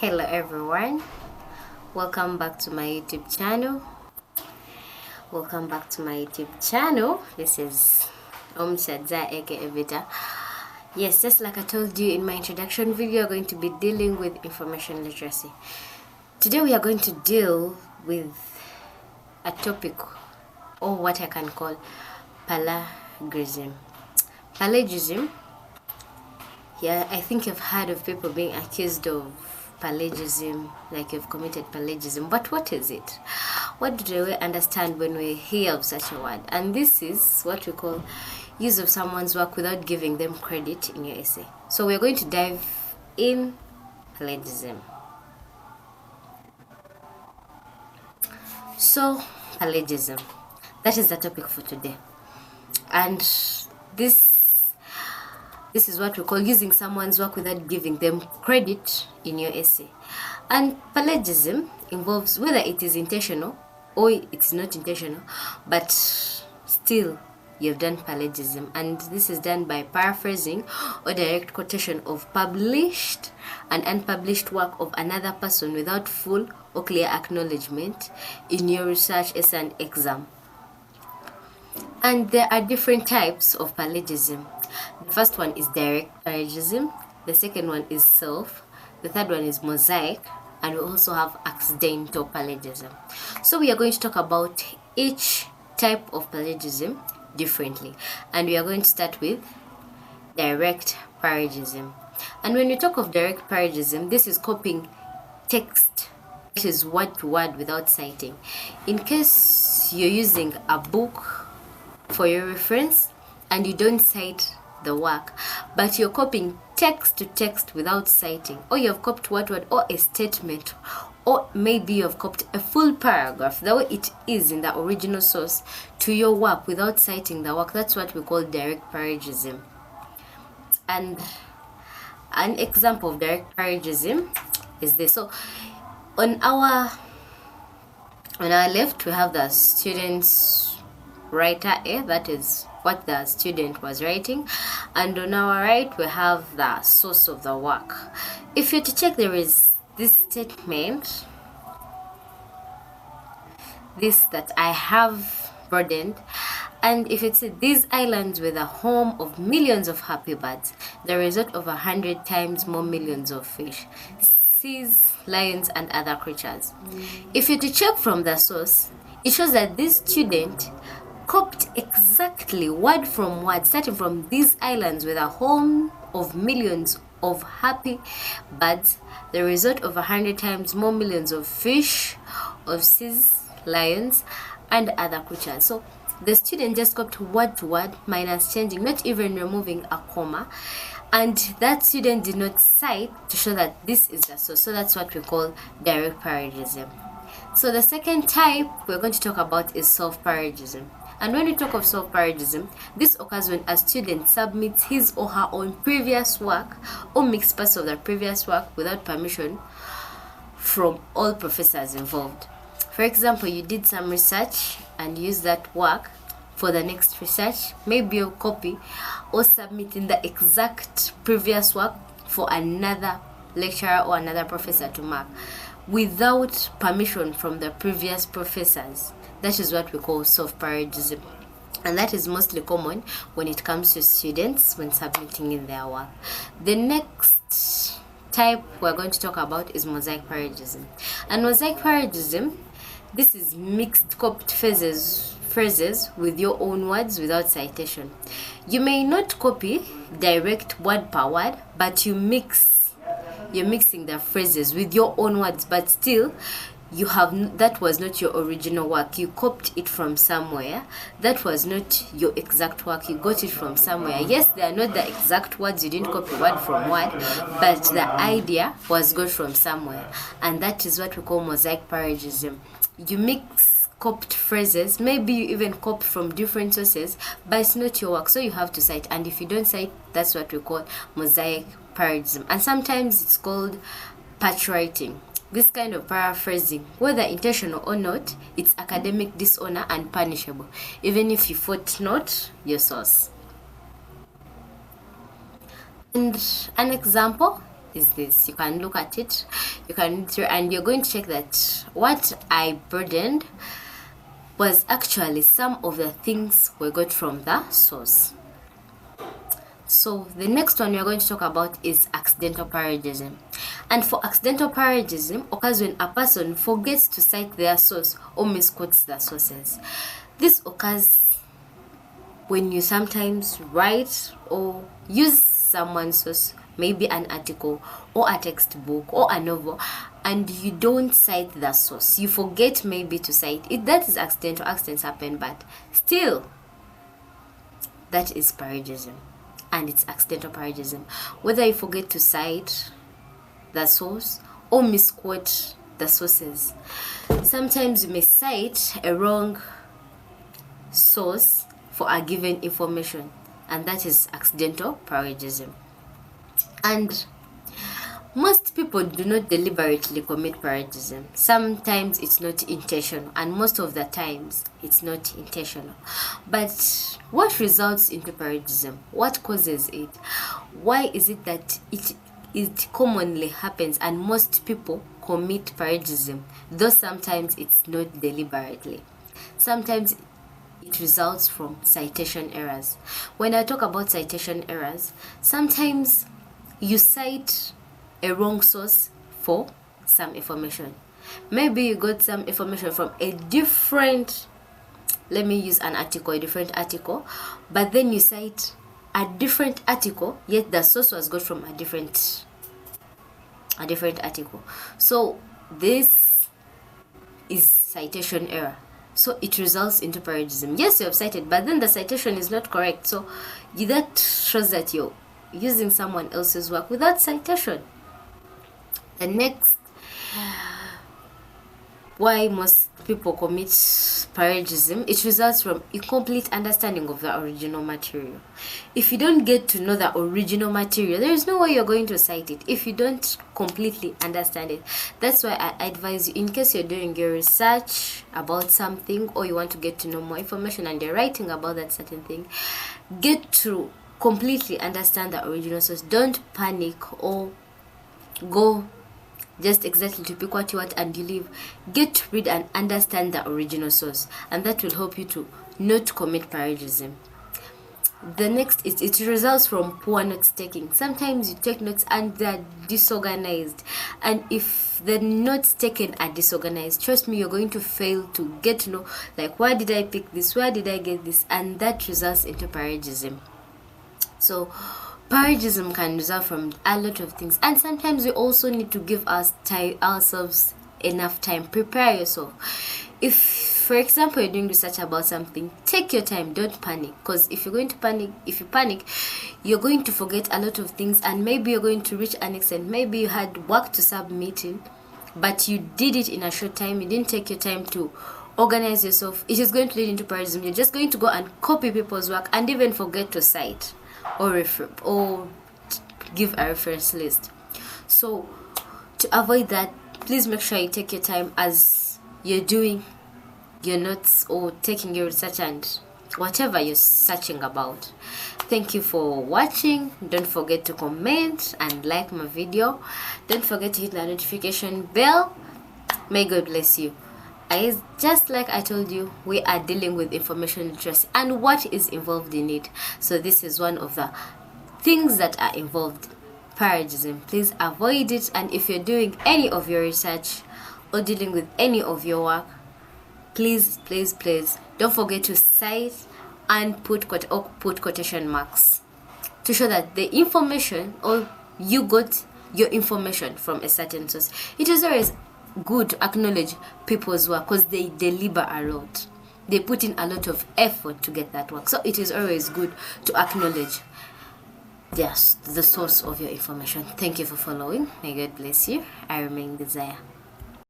Hello everyone, welcome back to my YouTube channel. This is Shadza aka Vita. Yes, just like I told you in my introduction video, we're going to be dealing with information literacy. Today we are going to deal with a topic, or what I can call plagiarism. Plagiarism, yeah, I think you've heard of people being accused of plagiarism, like you've committed plagiarism. But what is it? What do we understand when we hear of such a word? And this is what we call use of someone's work without giving them credit in your essay. So we're going to dive in plagiarism. So plagiarism, that is the topic for today. And this is what we call using someone's work without giving them credit in your essay. And plagiarism involves whether it is intentional or it's not intentional, but still you've done plagiarism. And this is done by paraphrasing or direct quotation of published and unpublished work of another person without full or clear acknowledgement in your research essay and exam. And there are different types of plagiarism. The first one is direct plagiarism, the second one is self, the third one is mosaic, and we also have accidental plagiarism. So we are going to talk about each type of plagiarism differently, and we are going to start with direct plagiarism. And when we talk of direct plagiarism, this is copying text, which is word to word without citing. In case you're using a book for your reference and you don't cite the work, but you're copying text to text without citing, or you've copied word or a statement, or maybe you've copied a full paragraph the way it is in the original source to your work without citing the work, that's what we call direct plagiarism. And an example of direct plagiarism is this. So on our left we have the student's writer A, that is what the student was writing, and on our right we have the source of the work. If you're to check, there is this statement, this that I have broadened, and if it's these islands were the home of millions of happy birds, the result of 100 times more millions of fish, seas, lions and other creatures. If you're to check from the source, it shows that this student copied exactly word from word, starting from these islands with a home of millions of happy birds, the result of 100 times more millions of fish, of seas, lions and other creatures. So the student just copied word to word minus changing, not even removing a comma, and that student did not cite to show that this is the source. So that's what we call direct plagiarism. So the second type we're going to talk about is self-plagiarism. And when we talk of self-plagiarism, this occurs when a student submits his or her own previous work or mixed parts of the previous work without permission from all professors involved. For example, you did some research and use that work for the next research, maybe you'll copy or submitting the exact previous work for another lecturer or another professor to mark without permission from the previous professors. That is what we call self-plagiarism, and that is mostly common when it comes to students when submitting in their work. The next type we're going to talk about is mosaic plagiarism. And mosaic plagiarism, this is mixed copied phrases with your own words without citation. You may not copy direct word per word, but you're mixing the phrases with your own words, but still that was not your original work. You copied it from somewhere. That was not your exact work. You got it from somewhere. Yes, they are not the exact words. You didn't copy word from word, but the idea was got from somewhere, and that is what we call mosaic plagiarism. You mix copied phrases, maybe you even copy from different sources, but it's not your work, so you have to cite. And if you don't cite, that's what we call mosaic plagiarism. And sometimes it's called patch writing. This kind of paraphrasing, whether intentional or not, it's academic dishonor and punishable, even if you footnote your source. And an example is this. You can look at it, you can read through, and you're going to check that what I burdened was actually some of the things we got from the source. So the next one we're going to talk about is accidental plagiarism. And for accidental plagiarism occurs when a person forgets to cite their source or misquotes their sources. This occurs when you sometimes write or use someone's source, maybe an article or a textbook or a novel, and you don't cite the source. You forget maybe to cite it. That is accidental. Accidents happen, but still, that is plagiarism. And it's accidental plagiarism. Whether you forget to cite the source or misquote the sources. Sometimes you may cite a wrong source for a given information, and that is accidental plagiarism. And most people do not deliberately commit plagiarism. Sometimes it's not intentional, and most of the times it's not intentional. But what results into plagiarism? What causes it? Why is it that it commonly happens and most people commit plagiarism, though sometimes it's not deliberately? Sometimes it results from citation errors. When I talk about citation errors, sometimes you cite a wrong source for some information. Maybe you got some information from a different, let me use an article, a different article, but then you cite a different article, yet the source was got from a different article. So this is citation error. So it results into plagiarism. Yes, you have cited, but then the citation is not correct. So that shows that you're using someone else's work without citation. The next, why most people commit plagiarism, it results from incomplete understanding of the original material. If you don't get to know the original material, there is no way you're going to cite it if you don't completely understand it. That's why I advise you, in case you're doing your research about something or you want to get to know more information and you're writing about that certain thing, get to completely understand the original source. Don't panic or go just exactly to pick what you want and you leave. Get to read and understand the original source, and that will help you to not commit plagiarism. The next is it results from poor notes taking. Sometimes you take notes and they're disorganized, and if the notes taken are disorganized, trust me, you're going to fail to get to know, like, why did I pick this, where did I get this, and that results into plagiarism. So plagiarism can result from a lot of things, and sometimes we also need to give ourselves enough time. Prepare yourself. If, for example, you're doing research about something, take your time. Don't panic, because if you panic, you're going to forget a lot of things, and maybe you're going to reach an extent. Maybe you had work to submit in, but you did it in a short time. You didn't take your time to organize yourself. It is going to lead into plagiarism. You're just going to go and copy people's work and even forget to cite or give a reference list. So to avoid that, please make sure you take your time as you're doing your notes or taking your research and whatever you're searching about. Thank you for watching. Don't forget to comment and like my video. Don't forget to hit the notification bell. May God bless you. Just like I told you, we are dealing with information literacy and what is involved in it. So this is one of the things that are involved. Plagiarism. Please avoid it. And if you're doing any of your research or dealing with any of your work, please don't forget to cite and put quotation marks to show that the information, or you got your information from a certain source. It is always good to acknowledge people's work because they deliver a lot. They put in a lot of effort to get that work. So it is always good to acknowledge the source of your information. Thank you for following. May God bless you. I remain Desire.